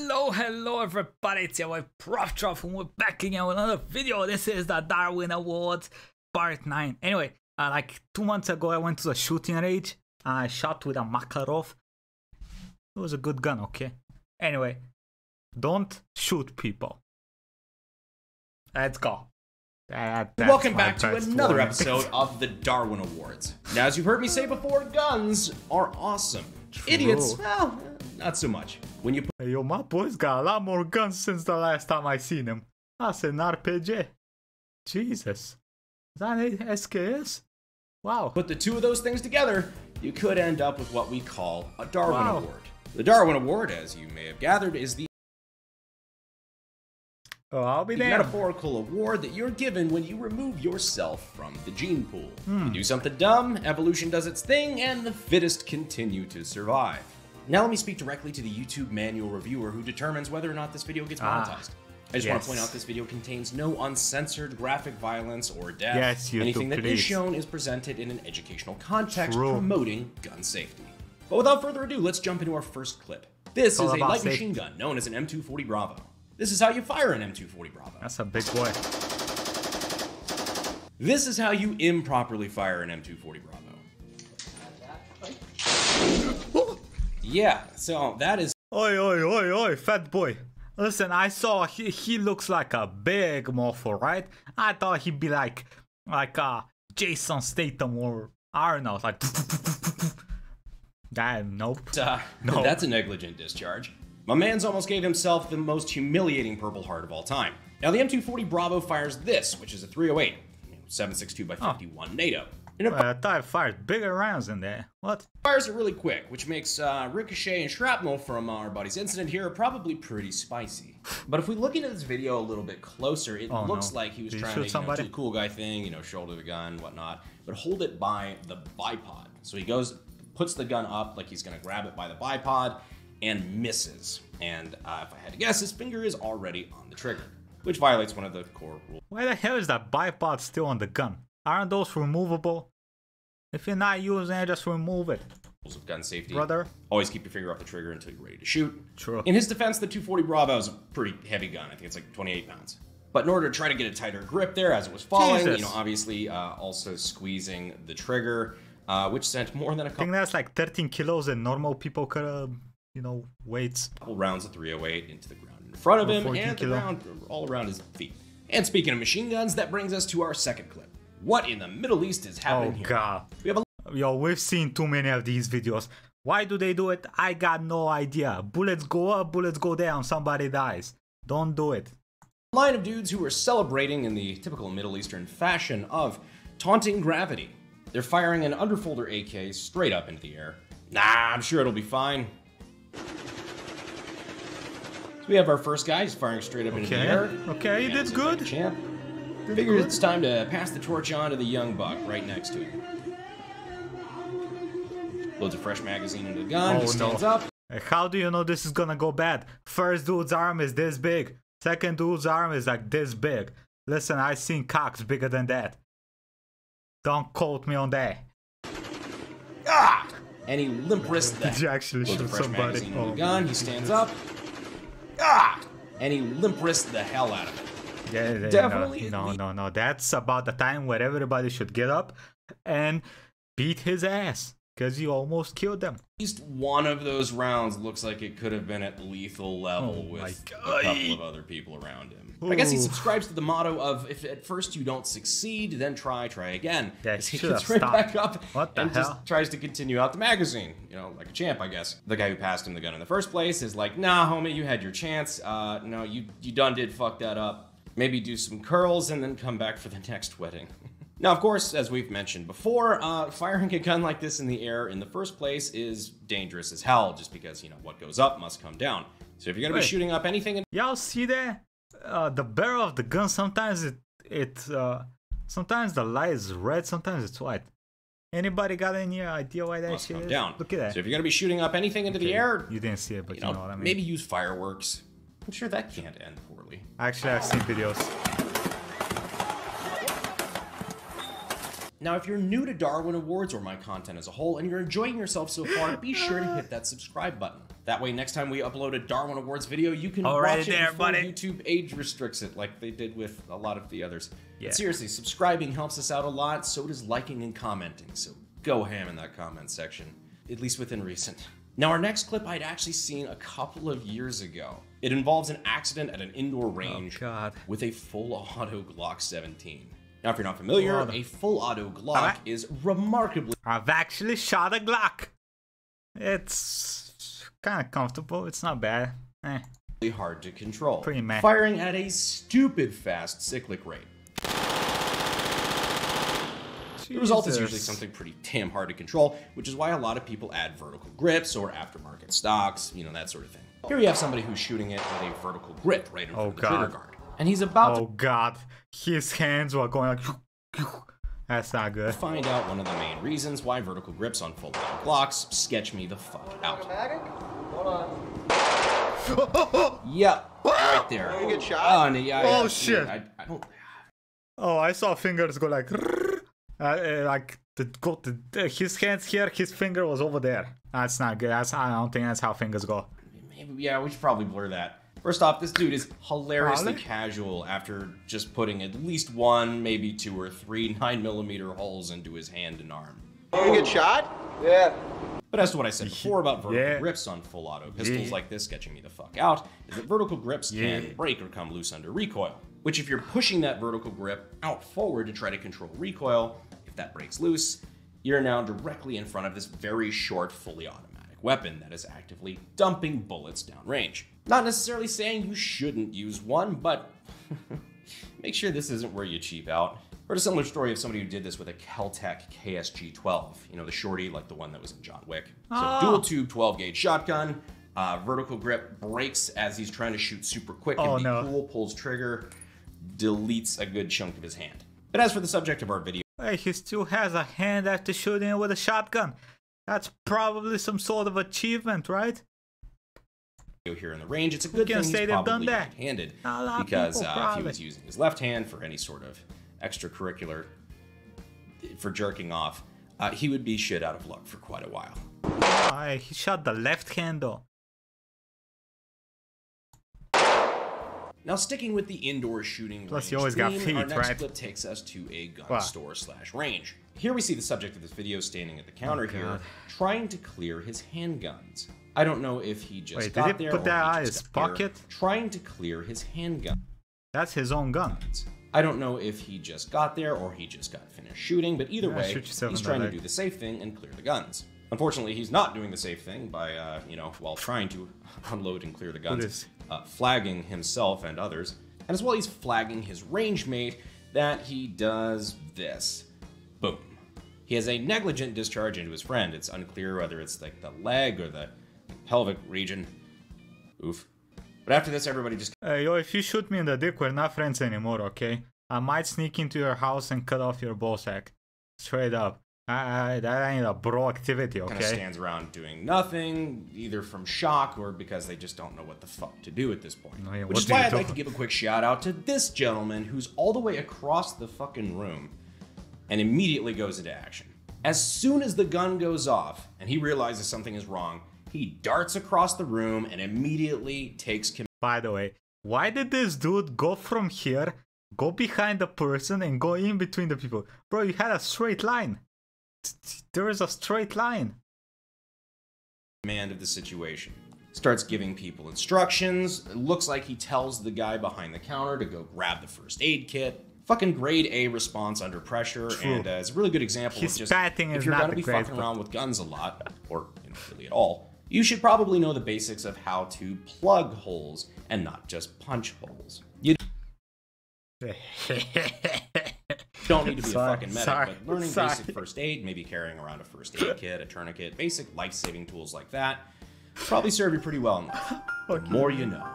Hello everybody, it's your boy Prof Truff and we're back again with another video. This is the Darwin Awards part 9. Anyway, like 2 months ago I went to the shooting range and I shot with a Makarov. It was a good gun, okay? Anyway, don't shoot people. Let's go. Welcome back to another episode of the Darwin Awards. Now, as you've heard me say before, guns are awesome. True. Idiots, well, not so much. When you Hey, yo, my boy's got a lot more guns since the last time I seen him. That's an RPG. Jesus. Is that an SKS? Wow. put the two of those things together, you could end up with what we call a Darwin Award. The Darwin Award, as you may have gathered, is the I'll be there. metaphorical award that you're given when you remove yourself from the gene pool. You do something dumb, evolution does its thing, and the fittest continue to survive. Now let me speak directly to the YouTube manual reviewer who determines whether or not this video gets monetized. I just want to point out this video contains no uncensored graphic violence or death. Yes, YouTube, anything that is shown is presented in an educational context promoting gun safety. But without further ado, let's jump into our first clip. This is a light machine gun known as an M240 Bravo. This is how you fire an M240 Bravo. That's a big boy. This is how you improperly fire an M240 Bravo. Yeah, so that is... Oi, fat boy. Listen, I saw he looks like a big morpho, right? I thought he'd be like Jason Statham or Arnold, like... Nope. No. That's a negligent discharge. My man's almost gave himself the most humiliating Purple Heart of all time. Now, the M240 Bravo fires this, which is a 308, 7.62 by 51 NATO. And I thought it fired bigger rounds in there. What? Fires it really quick, which makes ricochet and shrapnel from our buddy's incident here probably pretty spicy. But if we look into this video a little bit closer, it looks like he was trying to do the cool guy thing, shoulder the gun, whatnot, but hold it by the bipod. So he puts the gun up like he's gonna grab it by the bipod, and misses. And if I had to guess, his finger is already on the trigger, which violates one of the core rules. Why the hell is that bipod still on the gun? Aren't those removable? If you're not using it, just remove it. Rules of gun safety. Brother. Always keep your finger off the trigger until you're ready to shoot. True. In his defense, the 240 Bravo is a pretty heavy gun. I think it's like 28 pounds. But in order to try to get a tighter grip there as it was falling, obviously also squeezing the trigger, which sent more than a couple... I think that's like 13 kilos and normal people could weights. Couple rounds of 308 into the ground in front of him and the ground all around his feet. And speaking of machine guns, that brings us to our second clip. What in the Middle East is happening here? God. We've seen too many of these videos. Why do they do it? I got no idea. Bullets go up, bullets go down, somebody dies. Don't do it. A line of dudes who are celebrating in the typical Middle Eastern fashion of taunting gravity. They're firing an underfolder AK straight up into the air. Nah, I'm sure it'll be fine. So we have our first guy, he's firing straight up into the air. Okay, he did good. Like champ. Figures it's time to pass the torch on to the young buck right next to him. Loads a fresh magazine into the gun, he stands up. How do you know this is gonna go bad? First dude's arm is this big. Second dude's arm is like this big. Listen, I've seen cocks bigger than that. Don't quote me on that. Ah! And he limp wrists that. Did you actually shoot somebody? The gun, he stands up. Ah! And he limp wrists the hell out of it. Yeah, definitely. No. That's about the time where everybody should get up and beat his ass. Because you almost killed them. At least one of those rounds looks like it could have been at lethal level with a couple of other people around him. I guess he subscribes to the motto of, if at first you don't succeed, then try again. Yeah, he gets right back up and hell? just tries to continue out the magazine. Like a champ, I guess. The guy who passed him the gun in the first place is like, nah, homie, you had your chance. No, you done did fuck that up. Maybe do some curls and then come back for the next wedding. Now, of course, as we've mentioned before, firing a gun like this in the air in the first place is dangerous as hell, just because, what goes up must come down. So if you're going to be shooting up anything... Y'all see that? The barrel of the gun, sometimes sometimes the light is red, sometimes it's white. Anybody got any idea why that shit is? Look at that. So if you're going to be shooting up anything into the air... You didn't see it, but you know what I mean. Maybe use fireworks. I'm sure that can't end poorly. Actually, I've seen videos. Now, if you're new to Darwin Awards or my content as a whole and you're enjoying yourself so far, be sure to hit that subscribe button. That way, next time we upload a Darwin Awards video, you can watch it before buddy. YouTube age restricts it, like they did with a lot of the others. Yeah. But seriously, subscribing helps us out a lot, so does liking and commenting, so go ham in that comment section, at least within recent. Now, our next clip I'd actually seen a couple of years ago. It involves an accident at an indoor range with a full auto Glock 17. Now, if you're not familiar, a full auto Glock is remarkably... I've actually shot a Glock. It's kind of comfortable. It's not bad. hard to control, Pretty meh. firing at a stupid fast cyclic rate. The result is usually something pretty damn hard to control, which is why a lot of people add vertical grips or aftermarket stocks, you know, that sort of thing. Here you have somebody who's shooting it with a vertical grip right in front of the trigger guard. And he's about to... Oh god, his hands were going like... That's not good. Find out one of the main reasons why vertical grips on full auto Glocks sketch me the fuck out. Hold on. Yep, right there. You get shot? Oh shit. I don't... Oh, I saw fingers go like... like his hands here, his finger was over there. That's not good. I don't think that's how fingers go. Maybe, yeah, we should probably blur that. First off, this dude is hilariously casual after just putting at least one, maybe 2 or 3 9mm holes into his hand and arm. You get shot? Yeah. But as to what I said before about vertical grips on full auto pistols like this sketching me the fuck out, is that vertical grips can break or come loose under recoil. Which if you're pushing that vertical grip out forward to try to control recoil, if that breaks loose, you're now directly in front of this very short, fully automatic weapon that is actively dumping bullets downrange. Not necessarily saying you shouldn't use one, but make sure this isn't where you cheap out. Heard a similar story of somebody who did this with a Kel-Tec KSG-12, you know, the shorty like the one that was in John Wick. So dual tube 12-gauge shotgun, vertical grip breaks as he's trying to shoot super quick, and the cool pulls trigger, deletes a good chunk of his hand. But as for the subject of our video, hey, he still has a hand after shooting it with a shotgun. That's probably some sort of achievement, right? Here in the range, it's a good thing he's probably right-handed, because if he was using his left hand for any sort of extracurricular for jerking off, he would be shit out of luck for quite a while. Oh, he shot the left hand though. Now, sticking with the indoor shooting range you always got theme, feet, our next right? clip takes us to a gun store / range. Here we see the subject of this video standing at the counter here, trying to clear his handguns. I don't know if he just got there or he just got there, trying to clear his handgun. That's his own gun. I don't know if he just got there or he just got finished shooting, but either way, he's trying to do the safe thing and clear the guns. Unfortunately, he's not doing the safe thing by, you know, while trying to unload and clear the guns, flagging himself and others. And as well, he's flagging his range mate that he does this. Boom. He has a negligent discharge into his friend. It's unclear whether it's like the leg or the pelvic region. Oof. But after this, everybody just... Yo, if you shoot me in the dick, we're not friends anymore, okay? I might sneak into your house and cut off your ballsack. Straight up. That ain't a bro activity, okay? Kind of stands around doing nothing, either from shock or because they just don't know what the fuck to do at this point. Which is why I'd like to give a quick shout out to this gentleman who's all the way across the fucking room and immediately goes into action. As soon as the gun goes off and he realizes something is wrong, he darts across the room and immediately takes command. By the way, why did this dude go from here, go behind the person, and go in between the people? Bro, you had a straight line. There is a straight line. Command of the situation. Starts giving people instructions. It looks like he tells the guy behind the counter to go grab the first aid kit. Fucking grade A response under pressure, and it's a really good example of just if you're going to be fucking around with guns a lot, or you know, really at all, you should probably know the basics of how to plug holes and not just punch holes. You don't need to be a fucking medic, but learning basic first aid, maybe carrying around a first aid kit, a tourniquet, basic life-saving tools like that, probably serve you pretty well in life. The more you know.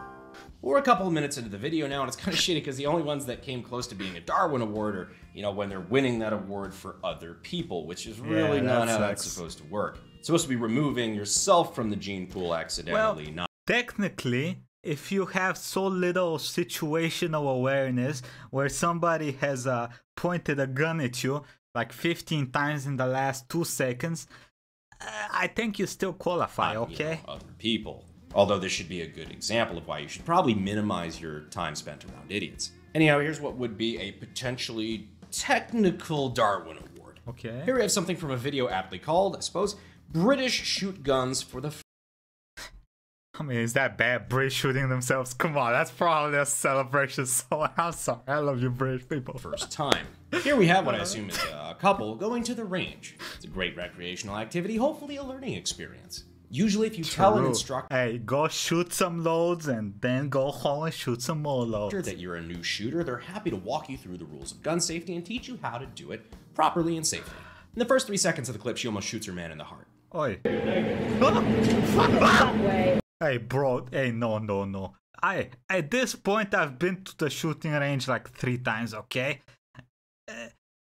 We're a couple of minutes into the video now, and it's kind of shitty because the only ones that came close to being a Darwin Award are, you know, when they're winning that award for other people, which is really not how that's supposed to work. It's supposed to be removing yourself from the gene pool accidentally, not... Technically, if you have so little situational awareness where somebody has pointed a gun at you like 15 times in the last 2 seconds, I think you still qualify, okay? You know, other people. Although this should be a good example of why you should probably minimize your time spent around idiots. Anyhow, here's what would be a potentially technical Darwin Award. Okay. Here we have something from a video aptly called, I suppose, British Shoot Guns for the... I mean, is that bad? British shooting themselves? Come on, that's probably a celebration. So I'm sorry. I love you, British people. First time. Here we have what I assume is a couple going to the range. It's a great recreational activity, hopefully a learning experience. Usually if you tell an instructor, hey, go shoot some loads and then go home and shoot some more loads, that you're a new shooter, they're happy to walk you through the rules of gun safety and teach you how to do it properly and safely. In the first 3 seconds of the clip, she almost shoots her man in the heart. Oi. Hey, bro. Hey, no. At this point, I've been to the shooting range like 3 times, okay?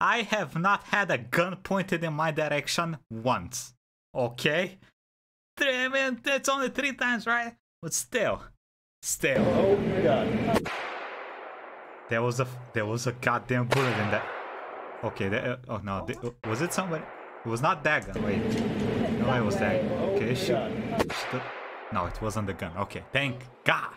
I have not had a gun pointed in my direction once, okay? I mean, it's only 3 times, right? But still. Oh my god. There was a goddamn bullet in that. Okay, oh no, was it somebody? It was not that gun. Wait, no, it was that. Okay, shoot. No, it wasn't the gun. Okay, thank God.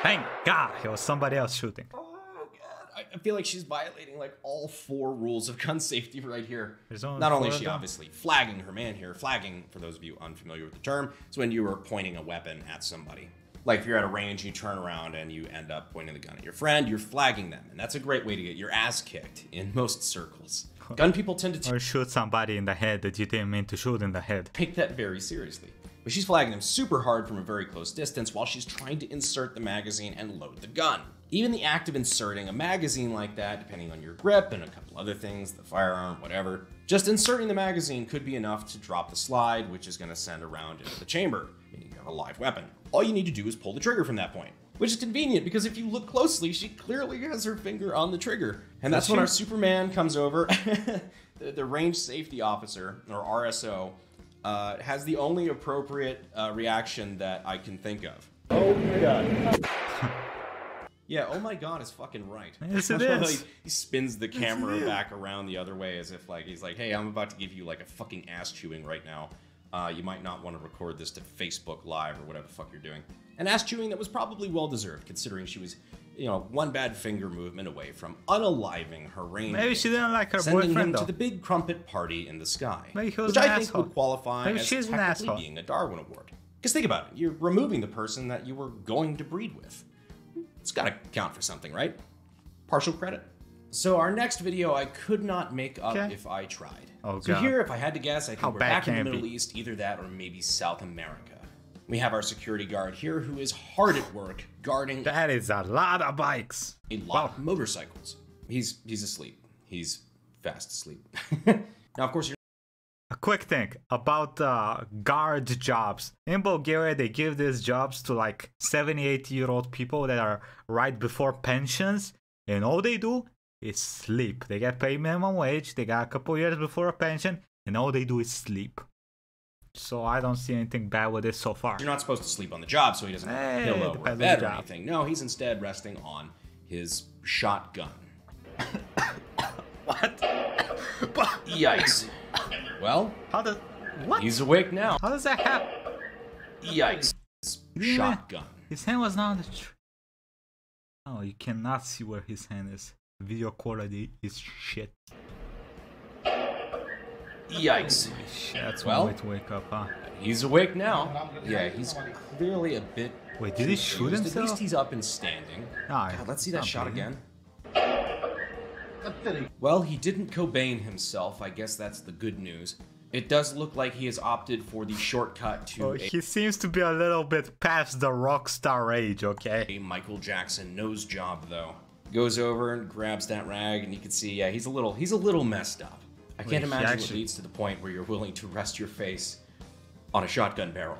Thank God, it was somebody else shooting. Oh God, I feel like she's violating like all 4 rules of gun safety right here. Not only is she obviously flagging her man here, flagging, for those of you unfamiliar with the term, is when you are pointing a weapon at somebody. Like if you're at a range, you turn around and you end up pointing the gun at your friend, you're flagging them. And that's a great way to get your ass kicked in most circles. Gun people tend to... Or shoot somebody in the head that you didn't mean to shoot in the head. Take that very seriously. But she's flagging them super hard from a very close distance while she's trying to insert the magazine and load the gun. Even the act of inserting a magazine like that, depending on your grip and a couple other things, the firearm, whatever, just inserting the magazine could be enough to drop the slide, which is going to send a round into the chamber, meaning you have a live weapon. All you need to do is pull the trigger from that point, which is convenient because if you look closely, she clearly has her finger on the trigger. And that's when our Superman comes over, the range safety officer, or RSO, has the only appropriate reaction that I can think of. Oh my god. Yeah, oh my god is fucking right. Yes, it is. He spins the camera back around the other way as if like he's like, hey, I'm about to give you like a fucking ass chewing right now. You might not want to record this to Facebook Live or whatever the fuck you're doing. An ass chewing that was probably well deserved considering she was, you know, one bad finger movement away from unaliving her range. Maybe she didn't like her boyfriend, boyfriend to though. the big crumpet party in the sky. Maybe he was which an I think asshole. would qualify Maybe as she's an technically asshole. being a Darwin Award. Because think about it, you're removing the person that you were going to breed with. It's gotta count for something, right? Partial credit. So our next video I could not make up if I tried. Oh, so God. here, if I had to guess, I think we're back in the Middle be? East, either that or maybe South America. We have our security guard here who is hard at work guarding That is a lot of bikes. a lot of motorcycles. He's asleep. He's fast asleep. Now, of course, you're A quick thing about guard jobs. In Bulgaria, they give these jobs to like 78-year-old people that are right before pensions. And all they do is sleep. They get paid minimum wage. They got a couple years before a pension. And all they do is sleep. So I don't see anything bad with this so far. You're not supposed to sleep on the job so he doesn't have a pillow or a bed or anything. No, he's instead resting on his shotgun. What? Yikes. Well, what? He's awake now. How does that happen? Yikes. Shotgun. His hand was not on the tree. Oh, you cannot see where his hand is. Video quality is shit. Yikes. That's one way to wake up, huh? He's awake now. Yeah, he's clearly a bit... Wait, did he shoot himself? At least he's up and standing. God, let's see that shot again. Well, he didn't Cobain himself. I guess that's the good news. It does look like he has opted for the shortcut to he seems to be a little bit past the rock star age, okay? A Michael Jackson nose job, though. Goes over and grabs that rag, and you can see, yeah, he's a little messed up. I can't imagine what leads to the point where you're willing to rest your face on a shotgun barrel,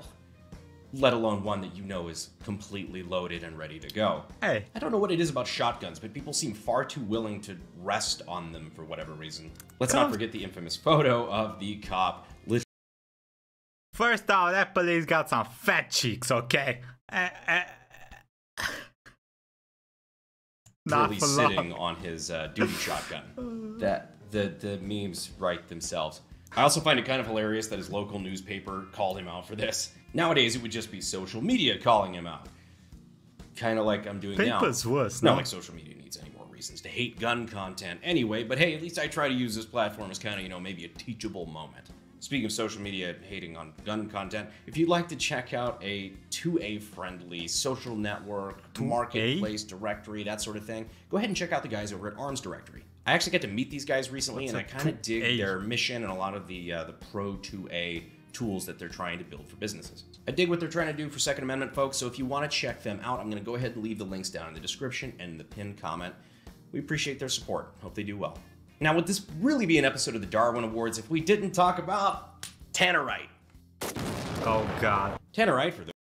let alone one that you know is completely loaded and ready to go. Hey. I don't know what it is about shotguns, but people seem far too willing to rest on them for whatever reason. Let's not forget the infamous photo of the cop. First off, that police got some fat cheeks, okay? Really sitting on his duty shotgun. That the memes write themselves. I also find it kind of hilarious that his local newspaper called him out for this. Nowadays, it would just be social media calling him out. Kind of like I'm doing now. Paper's worse, Not like social media needs any more reasons to hate gun content anyway, but hey, at least I try to use this platform as kind of, you know, maybe a teachable moment. Speaking of social media hating on gun content, if you'd like to check out a 2A friendly social network, marketplace directory, that sort of thing, go ahead and check out the guys over at Arms Directory. I actually got to meet these guys recently, and I kind of dig their mission and a lot of the pro 2A tools that they're trying to build for businesses. I dig what they're trying to do for Second Amendment folks, so if you want to check them out, I'm going to go ahead and leave the links down in the description and the pinned comment. We appreciate their support. Hope they do well. Now, would this really be an episode of the Darwin Awards if we didn't talk about tannerite? Oh god. Tannerite for the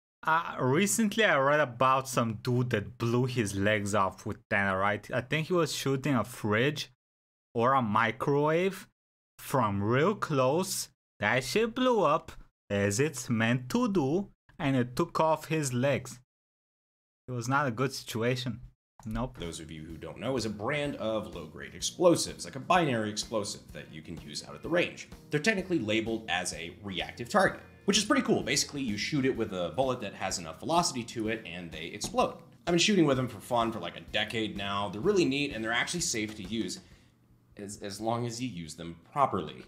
recently I read about some dude that blew his legs off with tannerite. I think he was shooting a fridge or a microwave from real close. That shit blew up, as it's meant to do, and it took off his legs. It was not a good situation. Nope. Those of you who don't know, is a brand of low-grade explosives, like a binary explosive that you can use out at the range. They're technically labeled as a reactive target, which is pretty cool. Basically, you shoot it with a bullet that has enough velocity to it, and they explode. I've been shooting with them for fun for like a decade now. They're really neat, and they're actually safe to use, as long as you use them properly.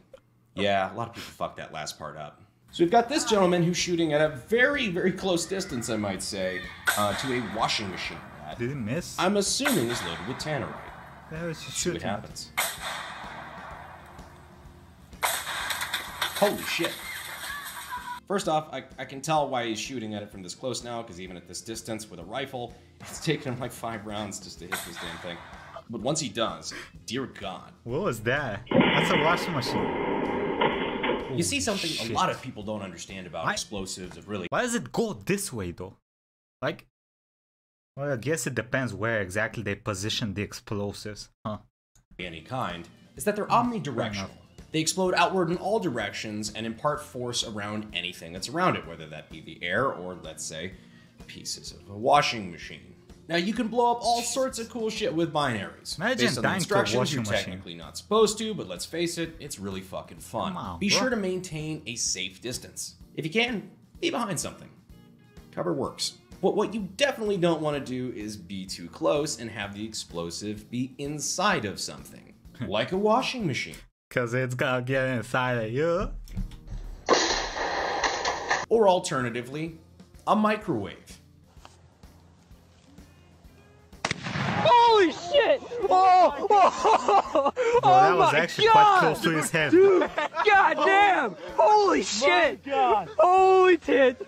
Yeah, a lot of people fuck that last part up. So we've got this gentleman who's shooting at a very, very close distance, I might say, to a washing machine. Did he miss? I'm assuming is loaded with tannerite. Let's see what happens. Holy shit. First off, I can tell why he's shooting at it from this close now, because even at this distance with a rifle, it's taken him like 5 rounds just to hit this damn thing. But once he does, dear God. What was that? That's a washing machine. You see something a lot of people don't understand about explosives of really... Why does it go this way though? Like... Well, I guess it depends where exactly they position the explosives, huh? Any kind, is that they're omnidirectional. They explode outward in all directions and impart force around anything that's around it, whether that be the air or, let's say, pieces of a washing machine. Now, you can blow up all sorts of cool shit with binaries. Imagine based on the dying to a instructions, washing you're machine. technically not supposed to, but let's face it, it's really fucking fun. Come on, be bro. sure to maintain a safe distance. If you can, be behind something. Cover works. But what you definitely don't want to do is be too close and have the explosive be inside of something. Like a washing machine. Because it's gonna get inside of you. Or alternatively, a microwave. Holy shit! Oh, oh, Bro, that was actually quite close to his head. Dude, goddamn! Holy shit! God. Holy tit!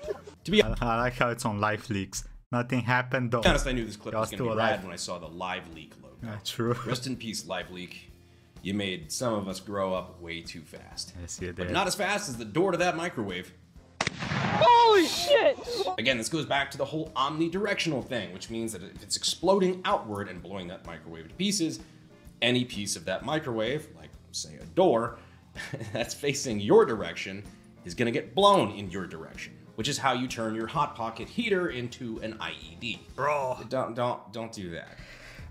I like how it's on live leaks. Nothing happened though. To be honest, I knew this clip was going to be rad when I saw the Live Leak logo. True. Rest in peace, Live Leak. You made some of us grow up way too fast. Yes, you did. But not as fast as the door to that microwave. Holy shit! Again, this goes back to the whole omnidirectional thing, which means that if it's exploding outward and blowing that microwave to pieces, any piece of that microwave, like say a door, that's facing your direction, is going to get blown in your direction. Which is how you turn your Hot Pocket heater into an IED. Bro. Don't do that.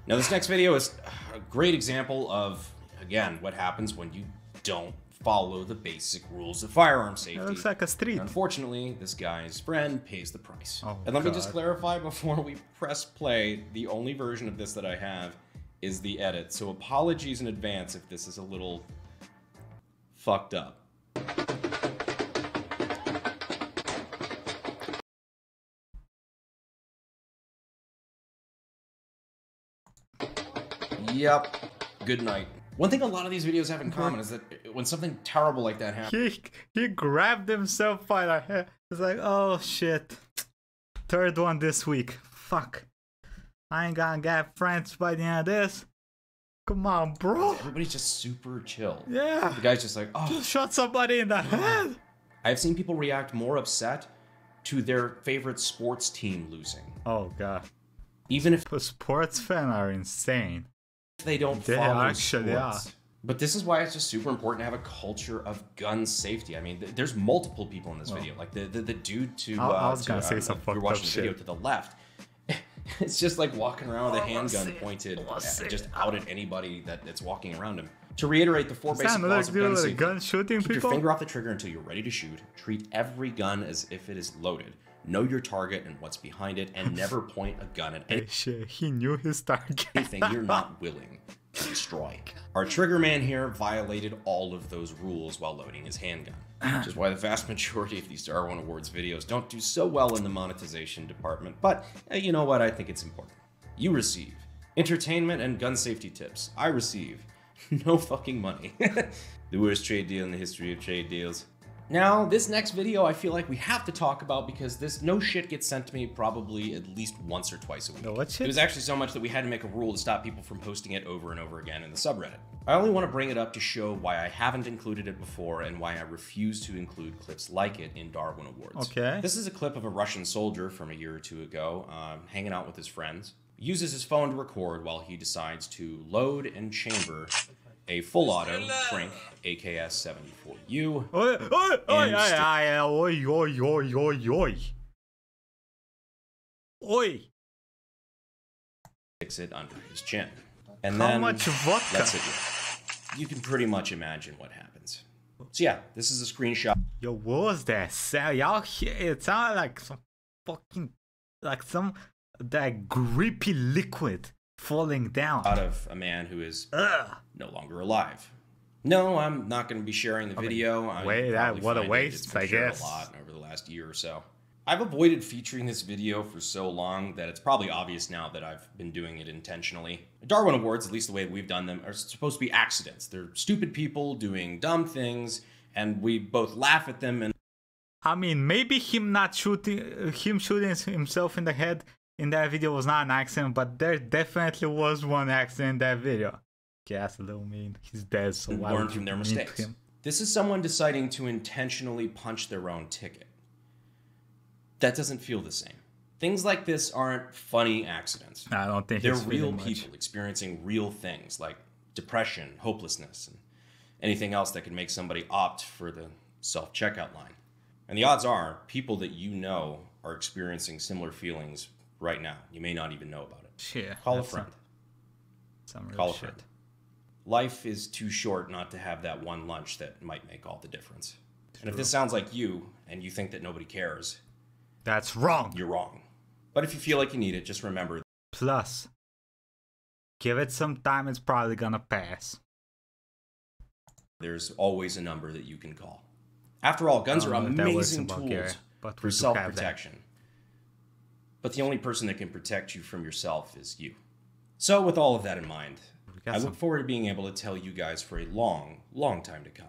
Now this next video is a great example of, again, what happens when you don't follow the basic rules of firearm safety. It looks like a street. And unfortunately, this guy's friend pays the price. Oh, and let me just clarify before we press play, the only version of this that I have is the edit. So apologies in advance if this is a little fucked up. Yep. Good night. One thing a lot of these videos have in common is that when something terrible like that happens... He grabbed himself by the hair. It's like, oh shit. Third one this week. Fuck. I ain't gonna get friends by the end of this. Come on, bro. Everybody's just super chill. Yeah. The guy's just like, oh. Just shot somebody in the head. I've seen people react more upset to their favorite sports team losing. Oh god. Even if sports fans are insane. They don't they follow actually sports. Are. But this is why it's just super important to have a culture of gun safety. I mean, there's multiple people in this video. Like the dude to I was gonna say some fucked you're watching up the video shit. to the left. It's just like walking around with a handgun pointed just out at anybody that's walking around him. To reiterate the 4 basic laws of gun safety, gun shooting keep people? your finger off the trigger until you're ready to shoot. Treat every gun as if it is loaded. Know your target and what's behind it, and never point a gun at Hey, shit, he knew his target. anything you're not willing to destroy. Our trigger man here violated all of those rules while loading his handgun, which is why the vast majority of these Darwin Awards videos don't do so well in the monetization department. But you know what? I think it's important. You receive entertainment and gun safety tips. I receive no fucking money. The worst trade deal in the history of trade deals. Now, this next video I feel like we have to talk about because this no shit gets sent to me probably at least once or twice a week. No, what shit? It was actually so much that we had to make a rule to stop people from posting it over and over again in the subreddit. I only want to bring it up to show why I haven't included it before and why I refuse to include clips like it in Darwin Awards. Okay. This is a clip of a Russian soldier from a year or two ago, hanging out with his friends. He uses his phone to record while he decides to load and chamber a full auto Frank AKS 74U. Oi. Sticks it under his chin. And How then much vodka? lets it rip. You can pretty much imagine what happens. So yeah, this is a screenshot. Yo, what was that? Y'all hear it? Sounded like some fucking, like some that grippy liquid falling down. Out of a man who is no longer alive. No, I'm not going to be sharing the video. What a waste, I guess. A lot over the last year or so. I've avoided featuring this video for so long that it's probably obvious now that I've been doing it intentionally. Darwin Awards, at least the way we've done them, are supposed to be accidents. They're stupid people doing dumb things, and we both laugh at them. And I mean, maybe him shooting himself in the head in that video was not an accident, but there definitely was one accident in that video. Okay, that's a little mean. He's dead, so why learn would from their you mistakes. him? This is someone deciding to intentionally punch their own ticket. That doesn't feel the same. Things like this aren't funny accidents. I don't think they're real people experiencing real things like depression, hopelessness, and anything else that can make somebody opt for the self-checkout line. And the odds are, people that you know are experiencing similar feelings right now. You may not even know about it. Yeah, call a friend. Call a friend. Life is too short not to have that one lunch that might make all the difference. And if this sounds like you, and you think that nobody cares, that's wrong. You're wrong. But if you feel like you need it, just remember. Plus, give it some time, it's probably gonna pass. There's always a number that you can call. After all, guns are amazing tools for self-protection. But the only person that can protect you from yourself is you. So with all of that in mind, I look forward to being able to tell you guys for a long, long time to come.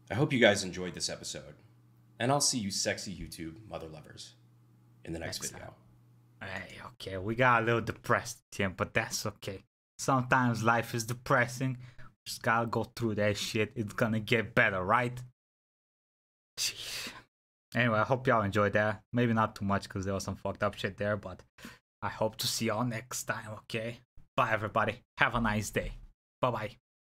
I hope you guys enjoyed this episode, and I'll see you sexy YouTube mother lovers in the next video. Hey, okay, we got a little depressed, Tim, but that's okay. Sometimes life is depressing. Just gotta go through that shit. It's gonna get better, right? Anyway, I hope y'all enjoyed that. Maybe not too much because there was some fucked up shit there, but I hope to see y'all next time, okay? Bye, everybody. Have a nice day. Bye-bye.